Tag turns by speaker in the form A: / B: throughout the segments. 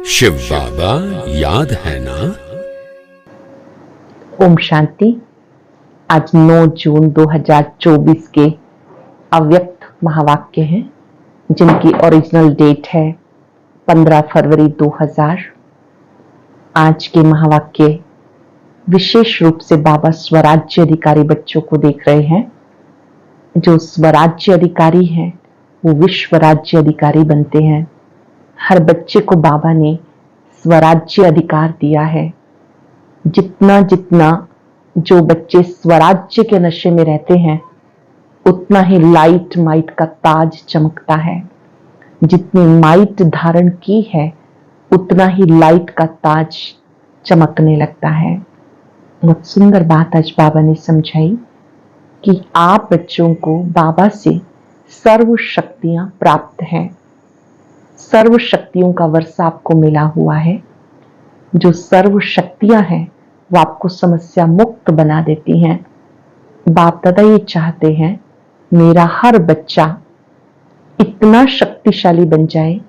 A: शिव बाबा याद है ना।
B: ओम शांति। आज 9 जून 2024 के अव्यक्त महावाक्य हैं, जिनकी ओरिजिनल डेट है 15 फरवरी 2000। आज के महावाक्य विशेष रूप से बाबा स्वराज्य अधिकारी बच्चों को देख रहे हैं। जो स्वराज्य अधिकारी हैं वो विश्व राज्य अधिकारी बनते हैं। हर बच्चे को बाबा ने स्वराज्य अधिकार दिया है। जितना जितना जो बच्चे स्वराज्य के नशे में रहते हैं, उतना ही लाइट माइट का ताज चमकता है। जितनी माइट धारण की है, उतना ही लाइट का ताज चमकने लगता है। बहुत सुंदर बात आज बाबा ने समझाई कि आप बच्चों को बाबा से सर्व शक्तियां प्राप्त हैं। सर्व शक्तियों का वर्षा आपको मिला हुआ है। जो सर्व शक्तियां हैं वो आपको समस्या मुक्त बना देती हैं। बाप दादा ये चाहते हैं मेरा हर बच्चा इतना शक्तिशाली बन जाए,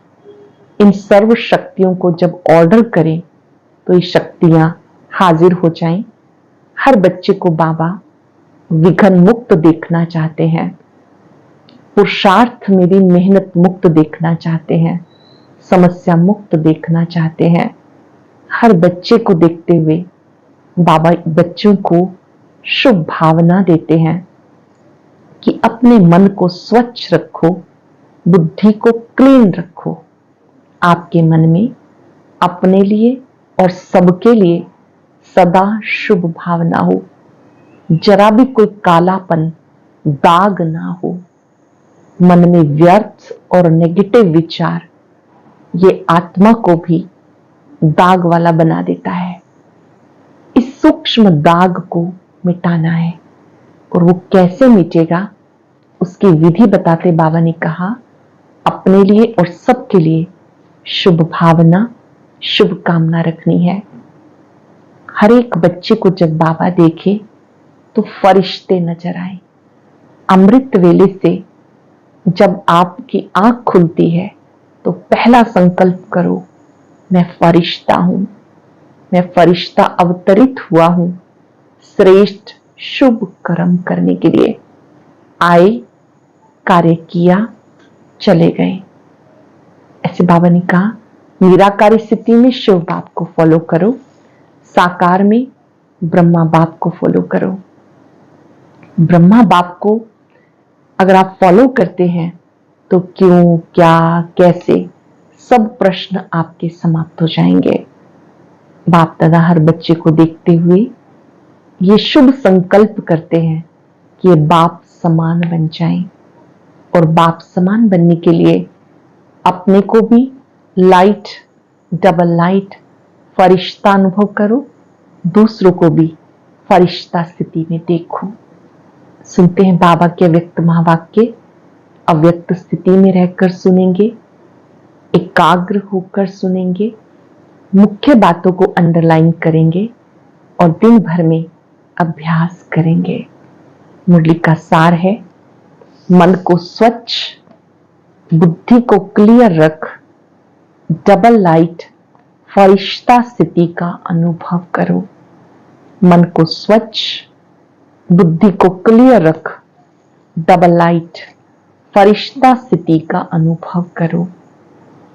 B: इन सर्व शक्तियों को जब ऑर्डर करें तो ये शक्तियां हाजिर हो जाएं। हर बच्चे को बाबा विघ्न मुक्त देखना चाहते हैं, पुरुषार्थ में भी मेहनत मुक्त देखना चाहते हैं, समस्या मुक्त देखना चाहते हैं। हर बच्चे को देखते हुए बाबा बच्चों को शुभ भावना देते हैं कि अपने मन को स्वच्छ रखो, बुद्धि को क्लीन रखो। आपके मन में अपने लिए और सबके लिए सदा शुभ भावना हो, जरा भी कोई कालापन दाग ना हो। मन में व्यर्थ और नेगेटिव विचार ये आत्मा को भी दाग वाला बना देता है। इस सूक्ष्म दाग को मिटाना है, और वो कैसे मिटेगा उसकी विधि बताते बाबा ने कहा, अपने लिए और सबके लिए शुभ भावना, शुभ कामना रखनी है। हर एक बच्चे को जब बाबा देखे तो फरिश्ते नजर आए। अमृत वेले से जब आपकी आंख खुलती है तो पहला संकल्प करो, मैं फरिश्ता हूं, मैं फरिश्ता अवतरित हुआ हूं श्रेष्ठ शुभ कर्म करने के लिए। आए, कार्य किया, चले गए। ऐसे बाबा ने कहा निराकारी स्थिति में शिव बाप को फॉलो करो, साकार में ब्रह्मा बाप को फॉलो करो। ब्रह्मा बाप को अगर आप फॉलो करते हैं तो क्यों, क्या, कैसे, सब प्रश्न आपके समाप्त हो जाएंगे। बाप दादा हर बच्चे को देखते हुए ये शुभ संकल्प करते हैं कि ये बाप समान बन जाएं, और बाप समान बनने के लिए अपने को भी लाइट, डबल लाइट, फरिश्ता अनुभव करो, दूसरों को भी फरिश्ता स्थिति में देखो। सुनते हैं बाबा के व्यक्त महावाक्य। अव्यक्त स्थिति में रहकर सुनेंगे, एकाग्र होकर सुनेंगे, मुख्य बातों को अंडरलाइन करेंगे और दिन भर में अभ्यास करेंगे। मुरली का सार है, मन को स्वच्छ, बुद्धि को क्लियर रख, डबल लाइट फरिश्ता स्थिति का अनुभव करो। मन को स्वच्छ, बुद्धि को क्लियर रख, डबल लाइट फरिश्ता स्थिति का अनुभव करो।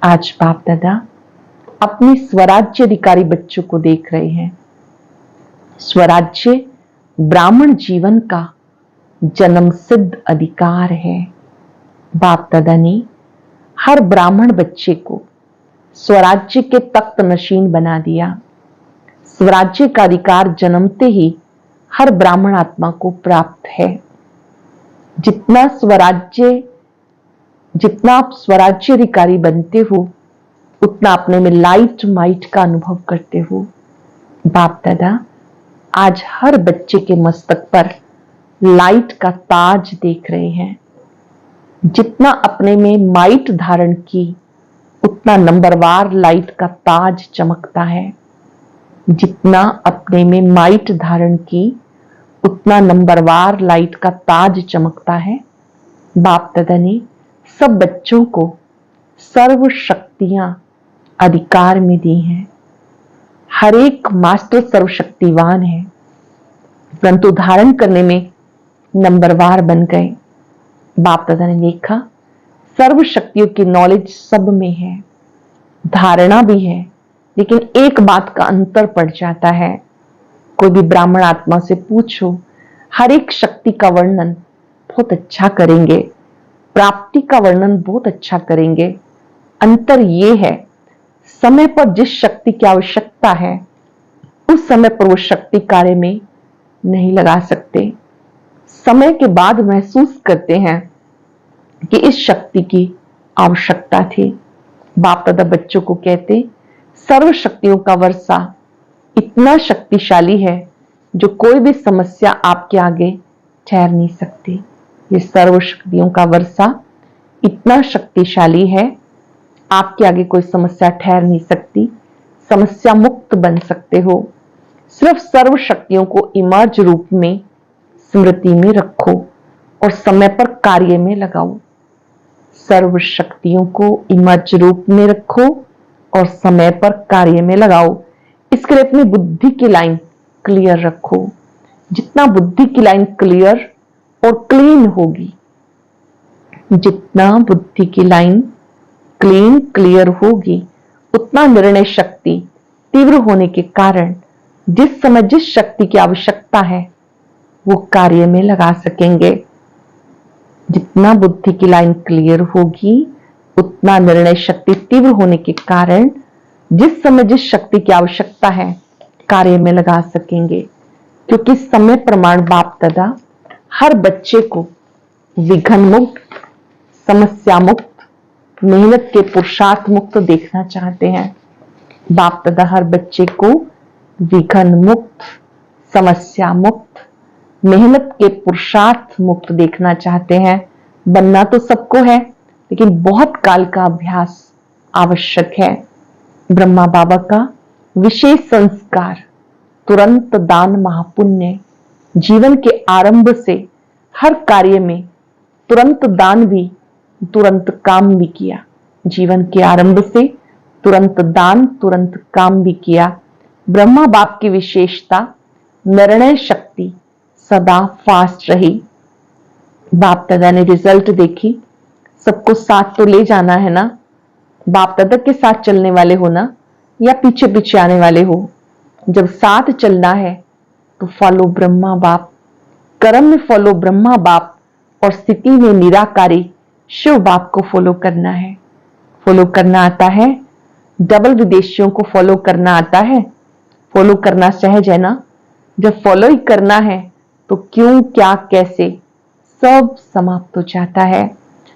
B: आज बाप दादा अपनी स्वराज्य अधिकारी बच्चों को देख रहे हैं। स्वराज्य ब्राह्मण जीवन का जन्म सिद्ध अधिकार है। बाप दादा ने हर ब्राह्मण बच्चे को स्वराज्य के तख्त नशीन बना दिया। स्वराज्य का अधिकार जन्मते ही हर ब्राह्मण आत्मा को प्राप्त है। जितना आप स्वराज्य अधिकारी बनते हो, उतना अपने में लाइट माइट का अनुभव करते हो। बाप दादा आज हर बच्चे के मस्तक पर लाइट का ताज देख रहे हैं। जितना अपने में माइट धारण की, उतना नंबरवार लाइट का ताज चमकता है। जितना अपने में माइट धारण की, उतना नंबरवार लाइट का ताज चमकता है। बाप दादा ने सब बच्चों को सर्व शक्तियां अधिकार में दी हैं। हर एक मास्टर सर्वशक्तिवान है, परंतु धारण करने में नंबरवार बन गए। बाप दादा ने देखा सर्व शक्तियों की नॉलेज सब में है, धारणा भी है, लेकिन एक बात का अंतर पड़ जाता है। कोई भी ब्राह्मण आत्मा से पूछो, हर एक शक्ति का वर्णन बहुत अच्छा करेंगे, प्राप्ति का वर्णन बहुत अच्छा करेंगे। अंतर ये है, समय पर जिस शक्ति की आवश्यकता है उस समय पर वो शक्ति कार्य में नहीं लगा सकते। समय के बाद महसूस करते हैं कि इस शक्ति की आवश्यकता थी। बाप दादा बच्चों को कहते, सर्व शक्तियों का वर्षा इतना शक्तिशाली है जो कोई भी समस्या आपके आगे ठहर नहीं सकती। ये सर्व शक्तियों का वर्षा इतना शक्तिशाली है, आपके आगे कोई समस्या ठहर नहीं सकती। समस्या मुक्त बन सकते हो। सिर्फ सर्व शक्तियों को इमर्ज रूप में स्मृति में रखो और समय पर कार्य में लगाओ। सर्व शक्तियों को इमर्ज रूप में रखो और समय पर कार्य में लगाओ। इसके लिए अपनी बुद्धि की लाइन क्लियर रखो। जितना बुद्धि की लाइन क्लियर और क्लीन होगी, जितना बुद्धि की लाइन क्लीन क्लियर होगी, उतना निर्णय शक्ति तीव्र होने के कारण जिस समय जिस शक्ति की आवश्यकता है वो कार्य में लगा सकेंगे। जितना बुद्धि की लाइन क्लियर होगी, उतना निर्णय शक्ति तीव्र होने के कारण जिस समय जिस शक्ति की आवश्यकता है कार्य में लगा सकेंगे। क्योंकि समय प्रमाण बाप दादा हर बच्चे को विघ्न मुक्त, समस्या मुक्त, मेहनत के पुरुषार्थ मुक्त देखना चाहते हैं। बाप दादा हर बच्चे को विघ्न मुक्त, समस्या मुक्त, मेहनत के पुरुषार्थ मुक्त देखना चाहते हैं। बनना तो सबको है, लेकिन बहुत काल का अभ्यास आवश्यक है। ब्रह्मा बाबा का विशेष संस्कार तुरंत दान महापुण्य, जीवन के आरंभ से हर कार्य में तुरंत दान भी तुरंत काम भी किया। जीवन के आरंभ से तुरंत दान तुरंत काम भी किया। ब्रह्मा बाप की विशेषता निर्णय शक्ति सदा फास्ट रही। बाप दादा ने रिजल्ट देखी। सबको साथ तो ले जाना है ना, बाप दादा के साथ चलने वाले हो ना, या पीछे पीछे आने वाले हो। जब साथ चलना है तो फॉलो ब्रह्मा बाप, कर्म में फॉलो ब्रह्मा बाप और स्थिति में निराकारी शिव बाप को फॉलो करना है। फॉलो करना आता है, डबल विदेशियों को फॉलो करना आता है। फॉलो करना सहज है ना। जब फॉलो ही करना है तो क्यों क्या कैसे सब समाप्त हो जाता है।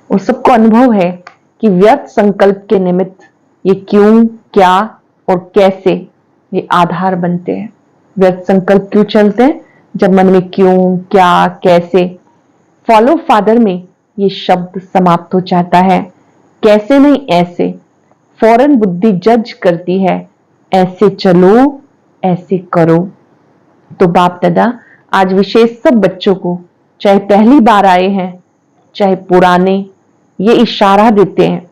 B: और सबको अनुभव है कि व्यर्थ संकल्प के निमित्त ये क्यों क्या और कैसे ये आधार बनते हैं। व्यर्थ संकल्प क्यों चलते हैं? जब मन में क्यों क्या कैसे, फॉलो फादर में ये शब्द समाप्त हो जाता है। कैसे नहीं ऐसे, फौरन बुद्धि जज करती है, ऐसे चलो ऐसे करो। तो बाप दादा आज विशेष सब बच्चों को, चाहे पहली बार आए हैं चाहे पुराने, ये इशारा देते हैं।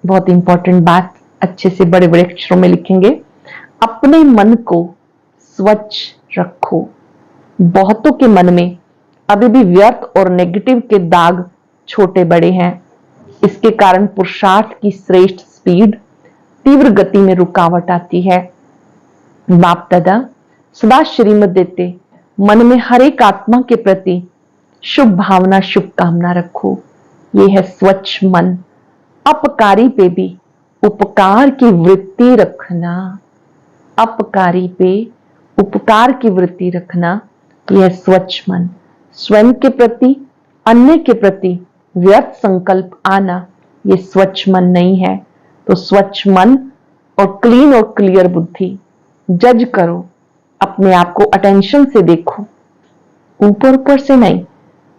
B: बहुत इंपॉर्टेंट बात, अच्छे से बड़े बड़े अक्षरों में लिखेंगे। अपने मन को स्वच्छ रखो। बहुतों के मन में अभी भी व्यर्थ और नेगेटिव के दाग छोटे बड़े हैं। इसके कारण पुरुषार्थ की श्रेष्ठ स्पीड, तीव्र गति में रुकावट आती है। बाप दादा सदा श्रीमत देते, मन में हर एक आत्मा के प्रति शुभ भावना शुभकामना रखो। ये है स्वच्छ मन। अपकारी पे भी उपकार की वृत्ति रखना। अपकारी पे उपकार की वृत्ति रखना, यह स्वच्छ मन। स्वयं के प्रति, अन्य के प्रति व्यर्थ संकल्प आना, यह स्वच्छ मन नहीं है। तो स्वच्छ मन और क्लीन और क्लियर बुद्धि। जज करो, अपने आप को अटेंशन से देखो, ऊपर ऊपर से नहीं,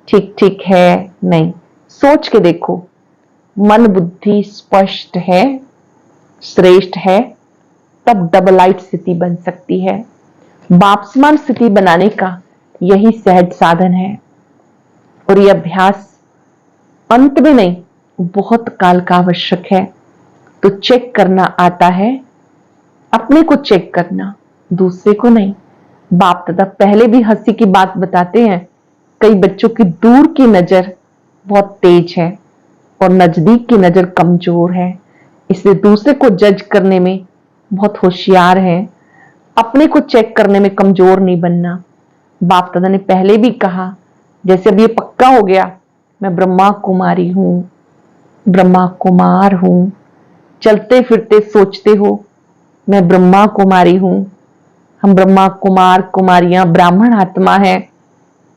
B: ठीक ठीक है नहीं, सोच के देखो। मन बुद्धि स्पष्ट है, श्रेष्ठ है, तब डबल लाइट स्थिति बन सकती है। बापसमान स्थिति बनाने का यही सहज साधन है। और यह अभ्यास अंत में नहीं, बहुत काल का आवश्यक है। तो चेक करना आता है, अपने को चेक करना, दूसरे को नहीं। बाप दादा पहले भी हंसी की बात बताते हैं, कई बच्चों की दूर की नजर बहुत तेज है और नजदीक की नजर कमजोर है, इसलिए दूसरे को जज करने में बहुत होशियार है, अपने को चेक करने में कमजोर नहीं बनना। बाप दादा ने पहले भी कहा, जैसे अब ये पक्का हो गया, मैं ब्रह्मा कुमारी हूं, ब्रह्मा कुमार हूं, चलते फिरते सोचते हो मैं ब्रह्मा कुमारी हूं, हम ब्रह्मा कुमार कुमारियां ब्राह्मण आत्मा है,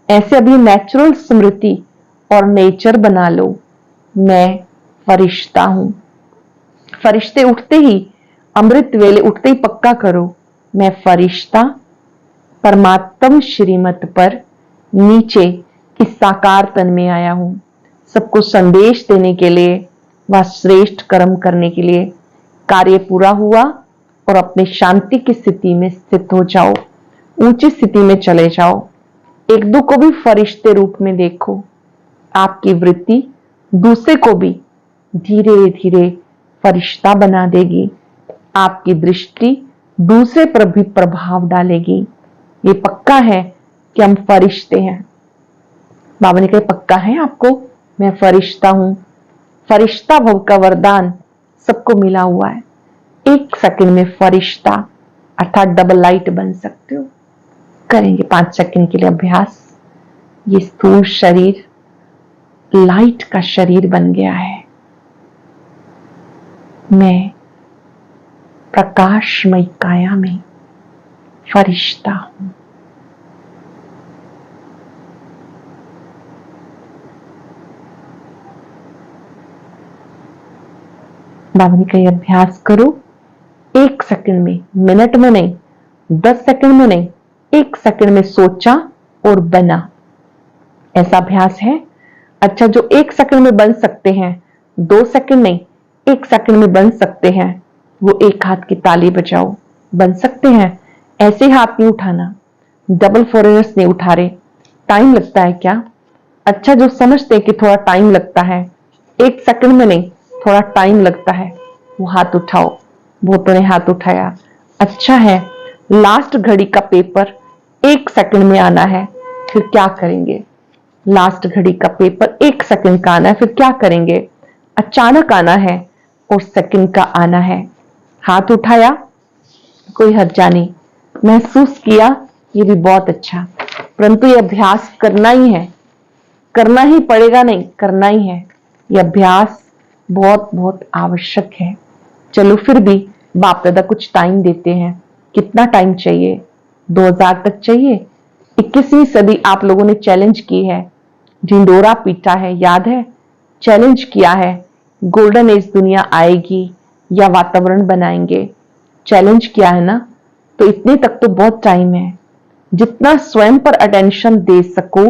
B: ऐसे अभी नेचुरल स्मृति और नेचर बना लो, मैं फरिश्ता हूं। फरिश्ते उठते ही, अमृत वेले उठते ही पक्का करो, मैं फरिश्ता परमात्म श्रीमत पर नीचे इस साकार तन में आया हूं, सबको संदेश देने के लिए व श्रेष्ठ कर्म करने के लिए। कार्य पूरा हुआ और अपने शांति की स्थिति में स्थित हो जाओ, ऊंची स्थिति में चले जाओ। एक दो को भी फरिश्ते रूप में देखो, आपकी वृत्ति दूसरे को भी धीरे धीरे फरिश्ता बना देगी, आपकी दृष्टि दूसरे पर भी प्रभाव डालेगी। ये पक्का है कि हम फरिश्ते हैं। बाबा ने कहा पक्का है आपको, मैं फरिश्ता हूं। फरिश्ता भव का वरदान सबको मिला हुआ है, 1 सेकंड में फरिश्ता अर्थात डबल लाइट बन सकते हो। करेंगे 5 सेकंड के लिए अभ्यास। ये स्थूल शरीर लाइट का शरीर बन गया है, मैं प्रकाशमय काया में फरिश्ता हूं। बाबा ने कही अभ्यास करो, 1 सेकंड में, मिनट में नहीं, 10 सेकंड में नहीं, 1 सेकंड में सोचा और बना, ऐसा अभ्यास है। अच्छा, जो 1 सेकंड में बन सकते हैं, 2 सेकंड नहीं, 1 सेकंड में बन सकते हैं, वो एक हाथ की ताली बजाओ। बन सकते हैं, ऐसे हाथ नहीं उठाना, डबल फॉरेनर्स नहीं उठा रहे, टाइम लगता है क्या? अच्छा, जो समझते हैं कि थोड़ा टाइम लगता है, 1 सेकंड में नहीं, थोड़ा टाइम लगता है, वो हाथ उठाओ। बहुतों ने हाथ उठाया, अच्छा है। लास्ट घड़ी का पेपर 1 सेकंड में आना है, फिर क्या करेंगे? लास्ट घड़ी का पेपर 1 सेकंड का आना है, फिर क्या करेंगे? अचानक आना है और सेकंड का आना है। हाथ उठाया, कोई हर्जा नहीं, महसूस किया, ये भी बहुत अच्छा, परंतु ये अभ्यास करना ही है, करना ही पड़ेगा, नहीं करना ही है। ये अभ्यास बहुत बहुत आवश्यक है। चलो फिर भी बाप दादा कुछ टाइम देते हैं। कितना टाइम चाहिए? 2000 तक चाहिए। 21वीं सदी आप लोगों ने चैलेंज की है, ढिंडोरा पीटा है, याद है? चैलेंज किया है, गोल्डन एज दुनिया आएगी या वातावरण बनाएंगे, चैलेंज किया है ना? तो इतने तक तो बहुत टाइम है। जितना स्वयं पर अटेंशन दे सको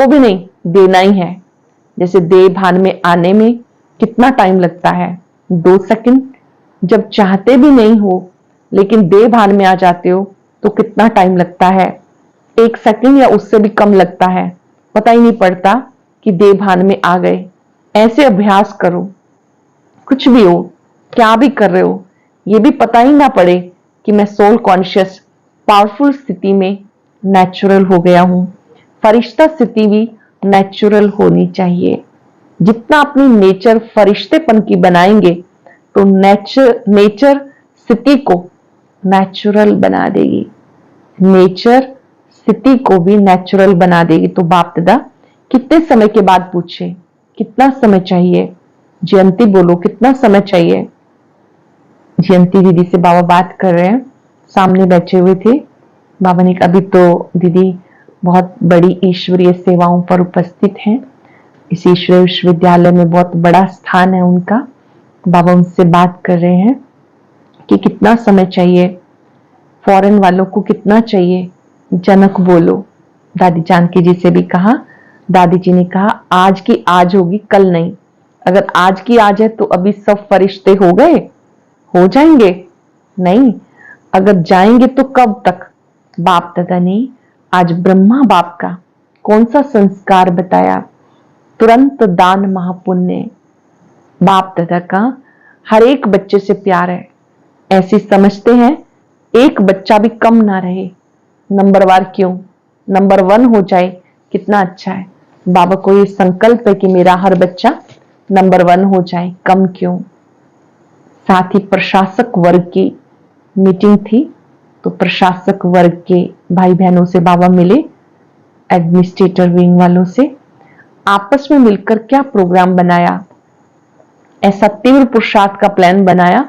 B: भी नहीं, देना ही है। जैसे देह भान में आने में कितना टाइम लगता है? 2 सेकंड। जब चाहते भी नहीं हो लेकिन देह भान में आ जाते हो तो कितना टाइम लगता है? 1 सेकंड या उससे भी कम लगता है, पता ही नहीं पड़ता कि देह भान में आ गए। ऐसे अभ्यास करो, कुछ भी हो, क्या भी कर रहे हो, ये भी पता ही ना पड़े कि मैं सोल कॉन्शियस पावरफुल स्थिति में नेचुरल हो गया हूं। फरिश्ता स्थिति भी नेचुरल होनी चाहिए। जितना अपनी नेचर फरिश्तेपन की बनाएंगे तो नेचर स्थिति को नेचुरल बना देगी, नेचर स्थिति को भी नेचुरल बना देगी। तो बाप दादा कितने समय के बाद पूछे, कितना समय चाहिए? जयंती बोलो, कितना समय चाहिए? जयंती दीदी से बाबा बात कर रहे हैं, सामने बैठे हुए थे। बाबा ने कहा अभी तो दीदी बहुत बड़ी ईश्वरीय सेवाओं पर उपस्थित हैं, इस ईश्वरीय विश्वविद्यालय में बहुत बड़ा स्थान है उनका। बाबा उनसे बात कर रहे हैं कि कितना समय चाहिए, फॉरेन वालों को कितना चाहिए? जनक बोलो। दादी जानकी जी से भी कहा, दादी जी ने कहा आज की आज होगी, कल नहीं। अगर आज की आज है तो अभी सब फरिश्ते हो गए, हो जाएंगे? नहीं, अगर जाएंगे तो कब तक? बाप दादा ने आज ब्रह्मा बाप का कौन सा संस्कार बताया? तुरंत दान महापुण्य। बाप दादा का हर एक बच्चे से प्यार है, ऐसी समझते हैं एक बच्चा भी कम ना रहे। नंबरवार क्यों, नंबर 1 हो जाए कितना अच्छा है। बाबा को ये संकल्प है कि मेरा हर बच्चा नंबर 1 हो जाए, कम क्यों। साथ ही प्रशासक वर्ग की मीटिंग थी, तो प्रशासक वर्ग के भाई बहनों से बाबा मिले, एडमिनिस्ट्रेटर विंग वालों से। आपस में मिलकर क्या प्रोग्राम बनाया, ऐसा तीव्र पुरुषार्थ का प्लान बनाया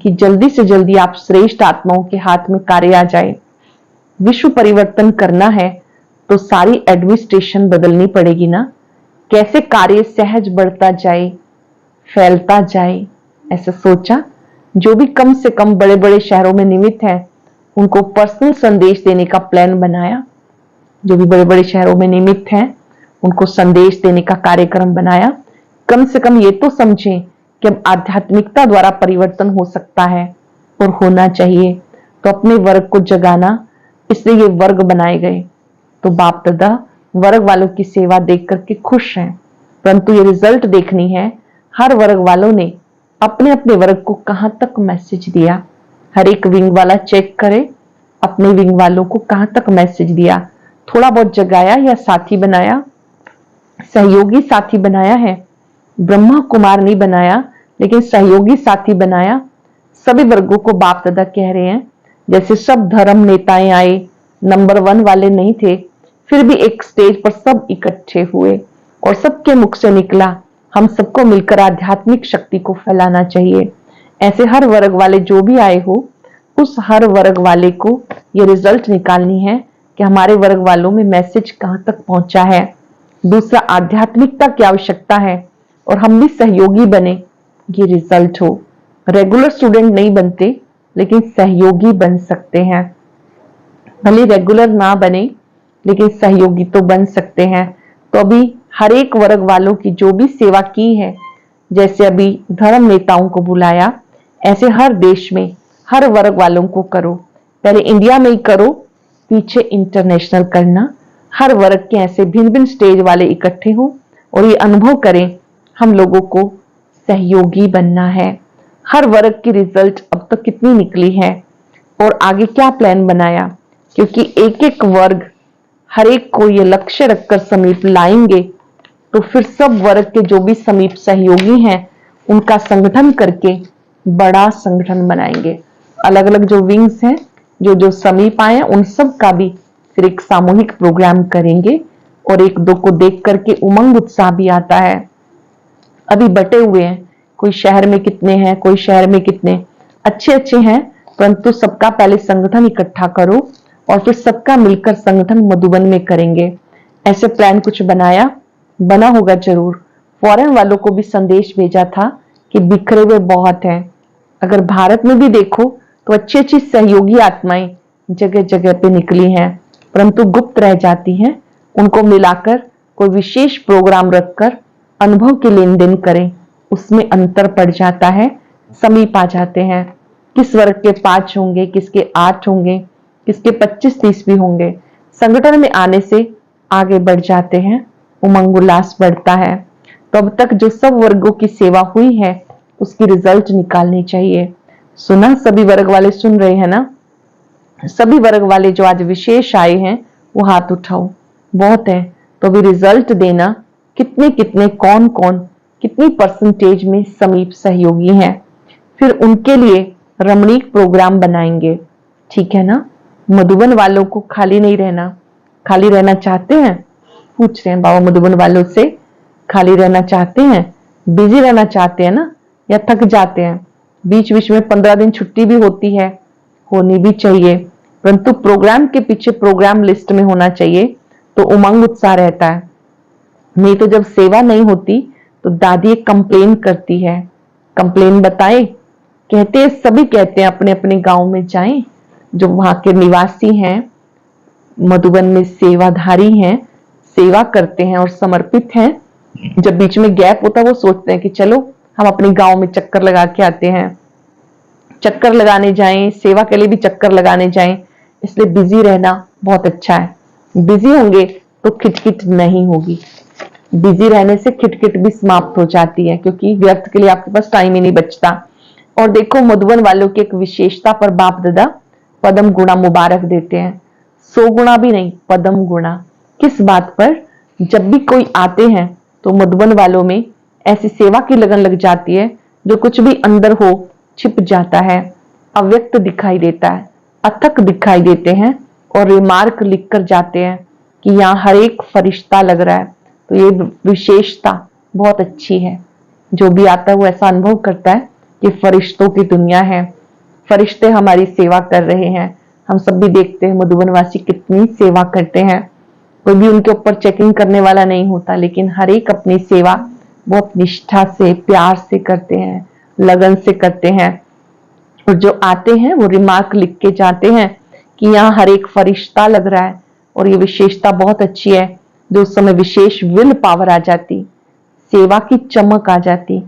B: कि जल्दी से जल्दी आप श्रेष्ठ आत्माओं के हाथ में कार्य आ जाए। विश्व परिवर्तन करना है तो सारी एडमिनिस्ट्रेशन बदलनी पड़ेगी ना। कैसे कार्य सहज बढ़ता जाए, फैलता जाए, ऐसा सोचा। जो भी कम से कम बड़े बड़े शहरों में निमित्त है उनको पर्सनल संदेश देने का प्लान बनाया। जो भी बड़े बड़े शहरों में निमित्त हैं उनको संदेश देने का कार्यक्रम बनाया। कम से कम ये तो समझें कि अब आध्यात्मिकता द्वारा परिवर्तन हो सकता है और होना चाहिए, तो अपने वर्ग को जगाना, इसलिए ये वर्ग बनाए गए। तो बाप दादा वर्ग वालों की सेवा देख करके खुश हैं, परंतु ये रिजल्ट देखनी है। हर वर्ग वालों ने अपने अपने वर्ग को कहां तक मैसेज दिया। हर एक विंग वाला चेक करे अपने विंग वालों को कहां तक मैसेज दिया, थोड़ा बहुत जगाया या साथी बनाया, सहयोगी साथी बनाया है। ब्रह्मा कुमार नहीं बनाया, लेकिन सहयोगी साथी बनाया। सभी वर्गों को बाप दादा कह रहे हैं, जैसे सब धर्म नेताएं आए, नंबर 1 वाले नहीं थे, फिर भी एक स्टेज पर सब इकट्ठे हुए और सबके मुख से निकला, हम सबको मिलकर आध्यात्मिक शक्ति को फैलाना चाहिए। ऐसे हर वर्ग वाले जो भी आए हो, उस हर वर्ग वाले को ये रिजल्ट निकालनी है कि हमारे वर्ग वालों में मैसेज कहां तक पहुंचा है। दूसरा, आध्यात्मिकता की आवश्यकता है और हम भी सहयोगी बने, ये रिजल्ट हो। रेगुलर स्टूडेंट नहीं बनते, लेकिन सहयोगी बन सकते हैं। भले रेगुलर ना बने, लेकिन सहयोगी तो बन सकते हैं। तो अभी हर एक वर्ग वालों की जो भी सेवा की है, जैसे अभी धर्म नेताओं को बुलाया, ऐसे हर देश में हर वर्ग वालों को करो। पहले इंडिया में ही करो, पीछे इंटरनेशनल करना। हर वर्ग के ऐसे भिन्न भिन्न स्टेज वाले इकट्ठे हो और ये अनुभव करें हम लोगों को सहयोगी बनना है। हर वर्ग की रिजल्ट अब तक कितनी निकली है और आगे क्या प्लान बनाया, क्योंकि एक एक वर्ग हर एक को ये लक्ष्य रखकर समीप लाएंगे, तो फिर सब वर्ग के जो भी समीप सहयोगी हैं उनका संगठन करके बड़ा संगठन बनाएंगे। अलग अलग जो विंग्स हैं, जो जो समीप आए हैं, उन सब का भी फिर एक सामूहिक प्रोग्राम करेंगे और एक दो को देख करके उमंग उत्साह भी आता है। अभी बटे हुए हैं, कोई शहर में कितने हैं, कोई शहर में कितने, अच्छे अच्छे हैं, परंतु सबका पहले संगठन इकट्ठा करो और फिर सबका मिलकर संगठन मधुबन में करेंगे। ऐसे प्लान कुछ बनाया, बना होगा जरूर। फॉरेन वालों को भी संदेश भेजा था कि बिखरे हुए बहुत हैं। अगर भारत में भी देखो तो अच्छी अच्छी सहयोगी आत्माएं जगह जगह पे निकली हैं, परंतु गुप्त रह जाती हैं। उनको मिलाकर कोई विशेष प्रोग्राम रखकर अनुभव की लेन देन करें, उसमें अंतर पड़ जाता है, समीप आ जाते हैं। किस वर्ग के 5 होंगे, किसके 8 होंगे, किसके 25-30 भी होंगे। संगठन में आने से आगे बढ़ जाते हैं, उमंग उल्लास बढ़ता है। तो अब तक जो सब वर्गों की सेवा हुई है उसकी रिजल्ट निकालनी चाहिए। सुना, सभी वर्ग वाले सुन रहे हैं ना। सभी वर्ग वाले जो आज विशेष आए हैं वो हाथ उठाओ, बहुत है। तो भी रिजल्ट देना, कितने कितने कौन कौन कितनी परसेंटेज में समीप सहयोगी हैं, फिर उनके लिए रमणीक प्रोग्राम बनाएंगे, ठीक है ना। मधुबन वालों को खाली नहीं रहना। खाली रहना चाहते हैं, पूछ रहे हैं बाबा मधुबन वालों से, खाली रहना चाहते हैं, बिजी रहना चाहते हैं ना, या थक जाते हैं। बीच बीच में 15 दिन छुट्टी भी होती है, होनी भी चाहिए, परंतु प्रोग्राम के पीछे प्रोग्राम लिस्ट में होना चाहिए, तो उमंग उत्साह रहता है। नहीं तो जब सेवा नहीं होती तो दादी एक कंप्लेन करती है। कंप्लेन बताए, कहते हैं, सभी कहते हैं अपने अपने गांव में जाएं, जो वहां के निवासी हैं, मधुबन में सेवाधारी हैं, सेवा करते हैं और समर्पित हैं। जब बीच में गैप होता है वो सोचते हैं कि चलो हम अपने गांव में चक्कर लगा के आते हैं, चक्कर लगाने जाएं, सेवा के लिए भी चक्कर लगाने जाएं। इसलिए बिजी रहना बहुत अच्छा है। बिजी होंगे तो खिटखिट नहीं होगी। बिजी रहने से खिटखिट भी समाप्त हो जाती है, क्योंकि व्यर्थ के लिए आपके पास टाइम ही नहीं बचता। और देखो मधुबन वालों की एक विशेषता पर बाप दादा पदम गुणा मुबारक देते हैं। 100 गुणा भी नहीं, पदम गुणा। किस बात पर? जब भी कोई आते हैं तो मधुबन वालों में ऐसी सेवा की लगन लग जाती है, जो कुछ भी अंदर हो छिप जाता है, अव्यक्त दिखाई देता है, अथक दिखाई देते हैं, और रिमार्क लिख कर जाते हैं कि यहाँ हर एक फरिश्ता लग रहा है। तो ये विशेषता बहुत अच्छी है। जो भी आता है वो ऐसा अनुभव करता है कि फरिश्तों की दुनिया है, फरिश्ते हमारी सेवा कर रहे हैं। हम सब भी देखते हैं मधुबन वासी कितनी सेवा करते हैं। कोई भी उनके ऊपर चेकिंग करने वाला नहीं होता, लेकिन हर एक अपनी सेवा बहुत निष्ठा से, प्यार से करते हैं, लगन से करते हैं। और जो आते हैं वो रिमार्क लिख के जाते हैं कि यहाँ हर एक फरिश्ता लग रहा है। और ये विशेषता बहुत अच्छी है, जो उस समय विशेष विल पावर आ जाती, सेवा की चमक आ जाती।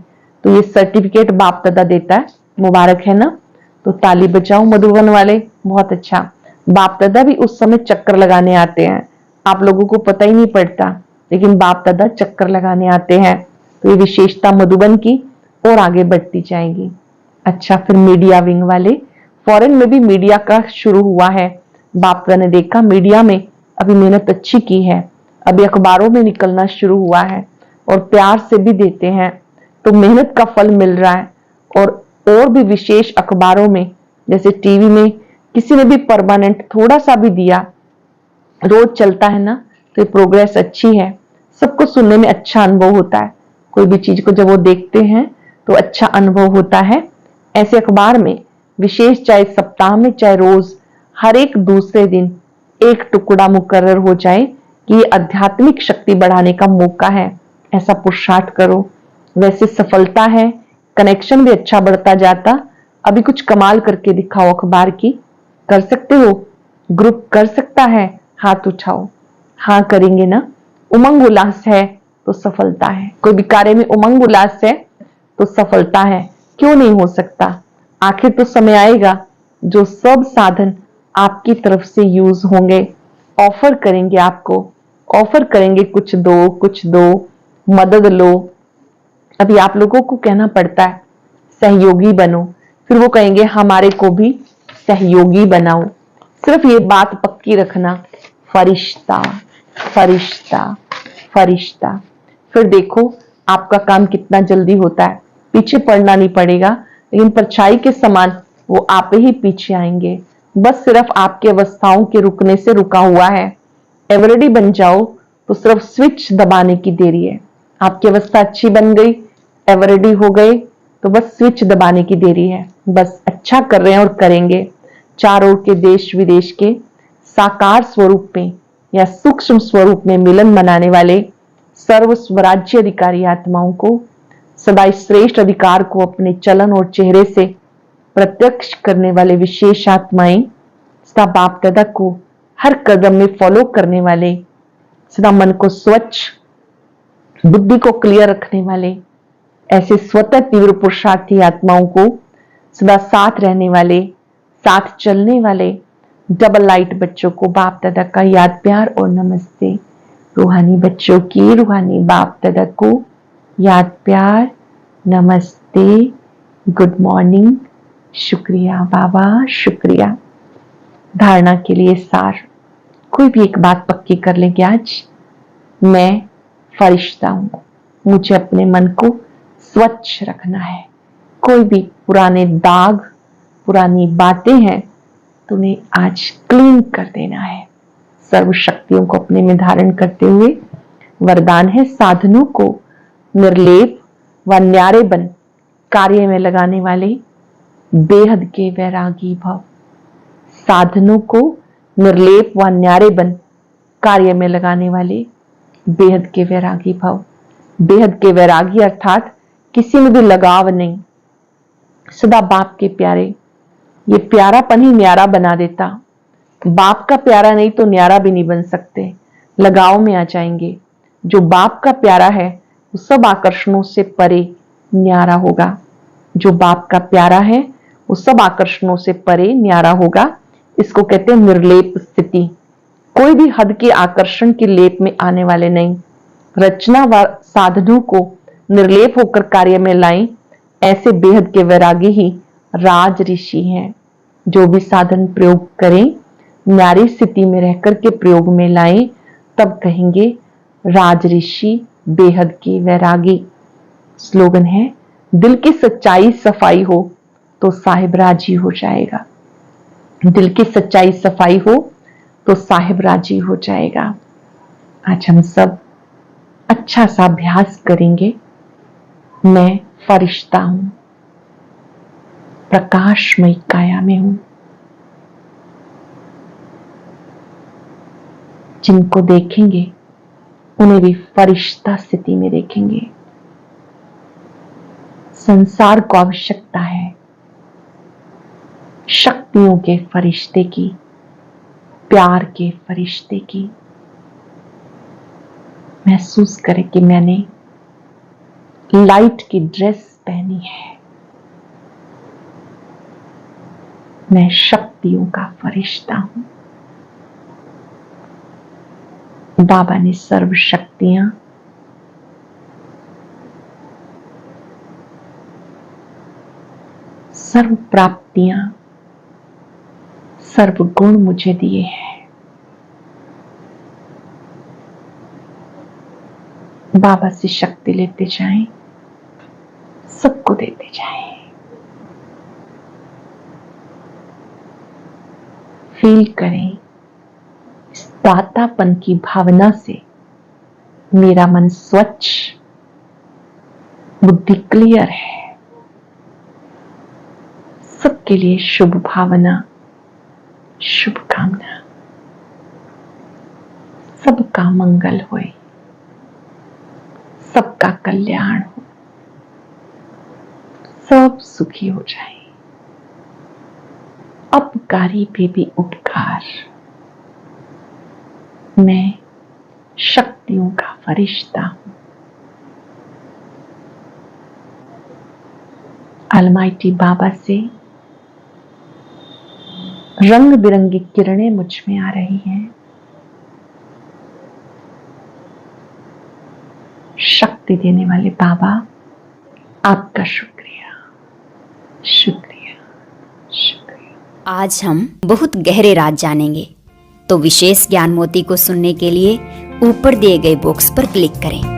B: तो ये सर्टिफिकेट बाप दादा देता है, मुबारक है ना। तो ताली बजाओ मधुबन वाले, बहुत अच्छा। बाप दादा भी उस समय चक्कर लगाने आते हैं, आप लोगों को पता ही नहीं पड़ता, लेकिन बाप दादा चक्कर लगाने आते हैं। तो ये विशेषता मधुबन की और आगे बढ़ती जाएगी। अच्छा, फिर मीडिया विंग वाले, फॉरेन में भी मीडिया का शुरू हुआ है। बाप दादा ने देखा मीडिया में अभी मेहनत अच्छी की है, अभी अखबारों में निकलना शुरू हुआ है, और प्यार से भी देते हैं, तो मेहनत का फल मिल रहा है। और भी विशेष अखबारों में, जैसे टीवी में किसी ने भी परमानेंट थोड़ा सा भी दिया, रोज चलता है ना, तो ये प्रोग्रेस अच्छी है। सबको सुनने में अच्छा अनुभव होता है, कोई भी चीज को जब वो देखते हैं तो अच्छा अनुभव होता है। ऐसे अखबार में विशेष, चाहे सप्ताह में चाहे रोज, हर एक दूसरे दिन एक टुकड़ा मुकर्रर हो जाए कि ये आध्यात्मिक शक्ति बढ़ाने का मौका है, ऐसा पुरुषार्थ करो। वैसे सफलता है, कनेक्शन भी अच्छा बढ़ता जाता। अभी कुछ कमाल करके दिखाओ अखबार की, कर सकते हो? ग्रुप कर सकता है? हाथ उठाओ। हाँ करेंगे ना। उमंग उल्लास है तो सफलता है। कोई भी कार्य में उमंग उल्लास है तो सफलता है, क्यों नहीं हो सकता? आखिर तो समय आएगा जो सब साधन आपकी तरफ से यूज होंगे, ऑफर करेंगे आपको, ऑफर करेंगे कुछ दो कुछ दो, मदद लो। अभी आप लोगों को कहना पड़ता है सहयोगी बनो, फिर वो कहेंगे हमारे को भी सहयोगी बनाओ। सिर्फ ये बात पक्की रखना, फरिश्ता फरिश्ता फरिश्ता। फिर देखो आपका काम कितना जल्दी होता है, पीछे पड़ना नहीं पड़ेगा, लेकिन परछाई के समान वो आप ही पीछे आएंगे। बस सिर्फ आपकी अवस्थाओं के रुकने से रुका हुआ है। एवरेडी बन जाओ तो सिर्फ स्विच दबाने की देरी है। आपकी अवस्था अच्छी बन गई, एवरेडी हो गए, तो बस स्विच दबाने की देरी है। बस अच्छा कर रहे हैं और करेंगे। चारों के देश विदेश के साकार स्वरूप में या सूक्ष्म स्वरूप में मिलन मनाने वाले सर्व स्वराज्य अधिकारी आत्माओं को सदा श्रेष्ठ अधिकार को अपने चलन और चेहरे से प्रत्यक्ष करने वाले विशेष आत्माएं, सदा बाप दादा को हर कदम में फॉलो करने वाले, सदा मन को स्वच्छ, बुद्धि को क्लियर रखने वाले, ऐसे स्वतः तीव्र पुरुषार्थी आत्माओं को सदा साथ रहने वाले, साथ चलने वाले डबल लाइट बच्चों को बाप दादा का याद प्यार और नमस्ते। रूहानी बच्चों की रूहानी बाप दादा को याद प्यार, नमस्ते, गुड मॉर्निंग, शुक्रिया बाबा, शुक्रिया। धारणा के लिए सार, कोई भी एक बात पक्की कर लेंगे आज, मैं फरिश्ता हूं, मुझे अपने मन को स्वच्छ रखना है। कोई भी पुराने दाग, पुरानी बातें हैं, तुम्हें आज क्लीन कर देना है। सर्व शक्तियों को अपने में धारण करते हुए वरदान है, साधनों को निर्लेप व न्यारे बन कार्य में लगाने वाले बेहद के वैरागी भव। साधनों को निर्लेप व न्यारे बन कार्य में लगाने वाले बेहद के वैरागी भव। बेहद के वैरागी अर्थात किसी में भी लगाव नहीं, सदा बाप के प्यारे। ये प्यारापन ही न्यारा बना देता। बाप का प्यारा नहीं तो न्यारा भी नहीं बन सकते, लगाव में आ जाएंगे। जो बाप का प्यारा है वो सब आकर्षणों से परे न्यारा होगा। जो बाप का प्यारा है वो सब आकर्षणों से परे न्यारा होगा। इसको कहते हैं निर्लेप स्थिति। कोई भी हद के आकर्षण के लेप में आने वाले नहीं। रचना व साधनों को निर्लेप होकर कार्य में लाएं, ऐसे बेहद के वैरागी ही राज ऋषि हैं। जो भी साधन प्रयोग करें, न्यारी स्थिति में रहकर के प्रयोग में लाएं, तब कहेंगे राज ऋषि बेहद के वैरागी। स्लोगन है, दिल की सच्चाई सफाई हो तो साहिब राजी हो जाएगा। दिल की सच्चाई सफाई हो तो साहिब राजी हो जाएगा। आज हम सब अच्छा सा अभ्यास करेंगे। मैं फरिश्ता हूं, प्रकाशमयी काया में हूं। जिनको देखेंगे उन्हें भी फरिश्ता स्थिति में देखेंगे। संसार को आवश्यकता है शक्तियों के फरिश्ते की, प्यार के फरिश्ते की। महसूस करें कि मैंने लाइट की ड्रेस पहनी है। मैं शक्तियों का फरिश्ता हूं। बाबा ने सर्व शक्तियां, सर्व प्राप्तियां, सर्व गुण मुझे दिए हैं। बाबा से शक्ति लेते जाएं, सबको देते जाएं। फील करें इस दातापन की भावना से मेरा मन स्वच्छ, बुद्धि क्लियर है। सबके लिए शुभ भावना, शुभकामना। सबका मंगल होए, सबका कल्याण हो, सब सुखी हो जाए। अपकारी पे भी उपकार। मैं शक्तियों का फरिश्ता हूं। अलमाइटी बाबा से रंग बिरंगी किरणें मुझ में आ रही हैं। शक्ति देने वाले बाबा, आपका शुक्रिया, शुक्रिया, शुक्रिया।
C: आज हम बहुत गहरे राज जानेंगे, तो विशेष ज्ञान मोती को सुनने के लिए ऊपर दिए गए बॉक्स पर क्लिक करें।